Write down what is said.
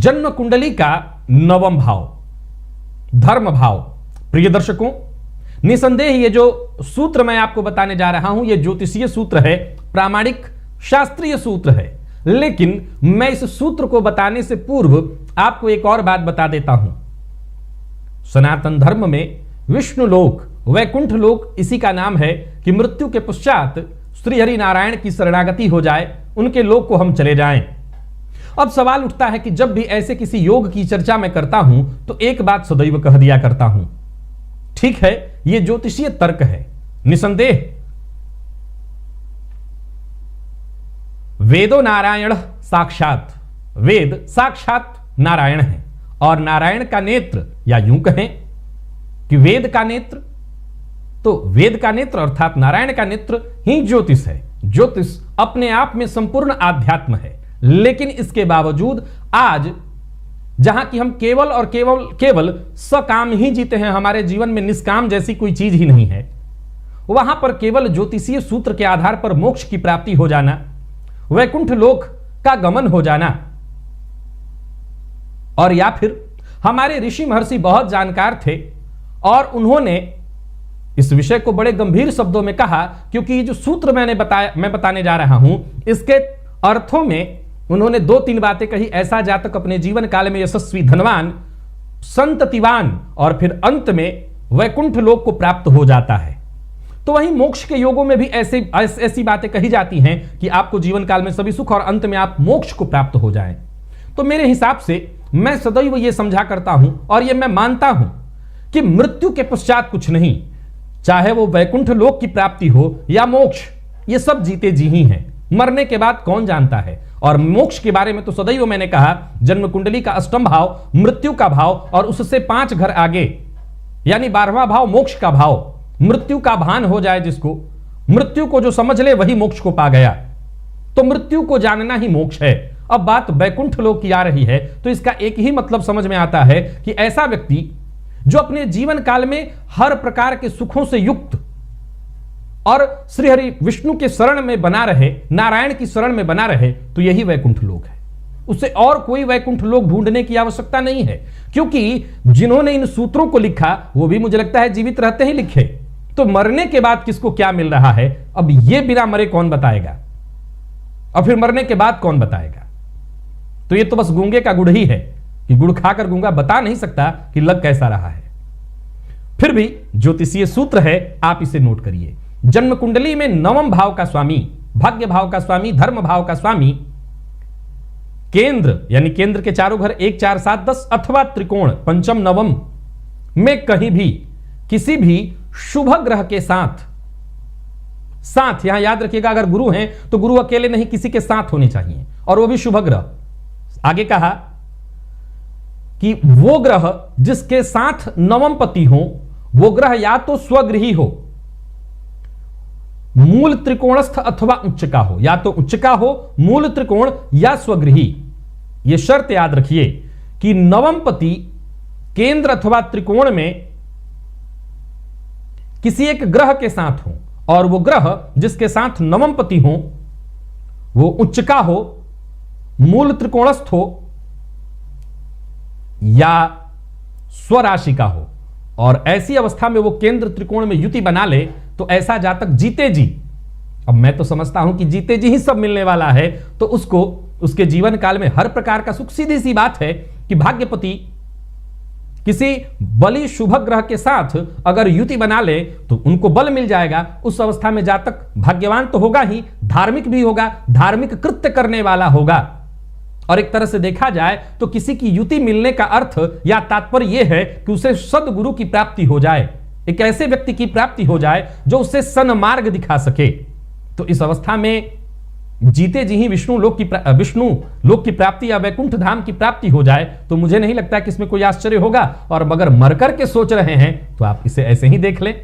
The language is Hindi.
जन्म कुंडली का नवम भाव, धर्म भाव। प्रिय दर्शकों, निसंदेह ये जो सूत्र मैं आपको बताने जा रहा हूं, ये ज्योतिषीय सूत्र है, प्रामाणिक शास्त्रीय सूत्र है। लेकिन मैं इस सूत्र को बताने से पूर्व आपको एक और बात बता देता हूं। सनातन धर्म में विष्णु लोक, वैकुंठ लोक इसी का नाम है कि मृत्यु के पश्चात श्री हरि नारायण की शरणागति हो जाए, उनके लोक को हम चले जाएं। अब सवाल उठता है कि जब भी ऐसे किसी योग की चर्चा मैं करता हूं तो एक बात सदैव कह दिया करता हूं, ठीक है, यह ज्योतिषीय तर्क है। निसंदेह वेदो नारायण साक्षात, वेद साक्षात नारायण है, और नारायण का नेत्र, या यूं कहें कि वेद का नेत्र, तो वेद का नेत्र अर्थात नारायण का नेत्र ही ज्योतिष है। ज्योतिष अपने आप में संपूर्ण आध्यात्म है। लेकिन इसके बावजूद आज जहां कि हम केवल और केवल सकाम ही जीते हैं, हमारे जीवन में निष्काम जैसी कोई चीज ही नहीं है, वहां पर केवल ज्योतिषीय सूत्र के आधार पर मोक्ष की प्राप्ति हो जाना, वैकुंठ लोक का गमन हो जाना, और या फिर हमारे ऋषि महर्षि बहुत जानकार थे और उन्होंने इस विषय को बड़े गंभीर शब्दों में कहा, क्योंकि ये जो सूत्र मैं बताने जा रहा हूं, इसके अर्थों में उन्होंने 2-3 बातें कही। ऐसा जातक अपने जीवन काल में यशस्वी, धनवान, संततिवान और फिर अंत में वैकुंठ लोक को प्राप्त हो जाता है। तो वहीं मोक्ष के योगों में भी ऐसी बातें कही जाती हैं कि आपको जीवन काल में सभी सुख और अंत में आप मोक्ष को प्राप्त हो जाएं। तो मेरे हिसाब से मैं सदैव यह समझा करता हूं और यह मैं मानता हूं कि मृत्यु के पश्चात कुछ नहीं, चाहे वो वैकुंठ लोक की प्राप्ति हो या मोक्ष, ये सब जीते जी ही हैं। मरने के बाद कौन जानता है। और मोक्ष के बारे में तो सदैव मैंने कहा, जन्म कुंडली का अष्टम भाव मृत्यु का भाव, और उससे 5 घर आगे यानी 12वां भाव मोक्ष का भाव। मृत्यु का भान हो जाए जिसको, मृत्यु को जो समझ ले वही मोक्ष को पा गया। तो मृत्यु को जानना ही मोक्ष है। अब बात वैकुंठ लोक की आ रही है तो इसका एक ही मतलब समझ में आता है कि ऐसा व्यक्ति जो अपने जीवन काल में हर प्रकार के सुखों से युक्त और श्री हरि विष्णु के शरण में बना रहे, नारायण की शरण में बना रहे, तो यही वैकुंठ लोक है। उसे और कोई वैकुंठ लोक ढूंढने की आवश्यकता नहीं है, क्योंकि जिन्होंने इन सूत्रों को लिखा वो भी मुझे लगता है जीवित रहते ही लिखे। तो मरने के बाद किसको क्या मिल रहा है, अब ये बिना मरे कौन बताएगा, और फिर मरने के बाद कौन बताएगा। तो ये तो बस गूंगे का गुड़ ही है कि गुड़ खाकर गूंगा बता नहीं सकता कि लग कैसा रहा है। फिर भी ज्योतिषीय सूत्र है, आप इसे नोट करिए। जन्म कुंडली में 9वें भाव का स्वामी, भाग्य भाव का स्वामी, धर्म भाव का स्वामी केंद्र, यानी केंद्र के चारों घर 1, 4, 7, 10 अथवा त्रिकोण 5म 9म में कहीं भी किसी भी शुभ ग्रह के साथ यहां याद रखिएगा, अगर गुरु हैं तो गुरु अकेले नहीं, किसी के साथ होने चाहिए, और वो भी शुभ ग्रह। आगे कहा कि वो ग्रह जिसके साथ 9म पति हो, वो ग्रह या तो स्वगृही हो, मूल त्रिकोणस्थ अथवा उच्च का हो, या तो उच्च का हो, मूल त्रिकोण या स्वगृही। यह शर्त याद रखिए कि 9म पति केंद्र अथवा त्रिकोण में किसी एक ग्रह के साथ हो, और वो ग्रह जिसके साथ 9म पति हो वो उच्च का हो, मूल त्रिकोणस्थ हो या स्वराशि का हो, और ऐसी अवस्था में वो केंद्र त्रिकोण में युति बना ले तो ऐसा जातक जीते जी, अब मैं तो समझता हूं कि जीते जी ही सब मिलने वाला है, तो उसको उसके जीवन काल में हर प्रकार का सुख। सीधी सी बात है कि भाग्यपति किसी बलि शुभ ग्रह के साथ अगर युति बना ले तो उनको बल मिल जाएगा। उस अवस्था में जातक भाग्यवान तो होगा ही, धार्मिक भी होगा, धार्मिक कृत्य करने वाला होगा। और एक तरह से देखा जाए तो किसी की युति मिलने का अर्थ या तात्पर्य यह है कि उसे सद्गुरु की प्राप्ति हो जाए, एक ऐसे व्यक्ति की प्राप्ति हो जाए जो उसे सन्मार्ग दिखा सके। तो इस अवस्था में जीते जी ही विष्णु लोक की प्राप्ति या वैकुंठ धाम की प्राप्ति हो जाए तो मुझे नहीं लगता कि इसमें कोई आश्चर्य होगा। और अगर मरकर के सोच रहे हैं तो आप इसे ऐसे ही देख लें।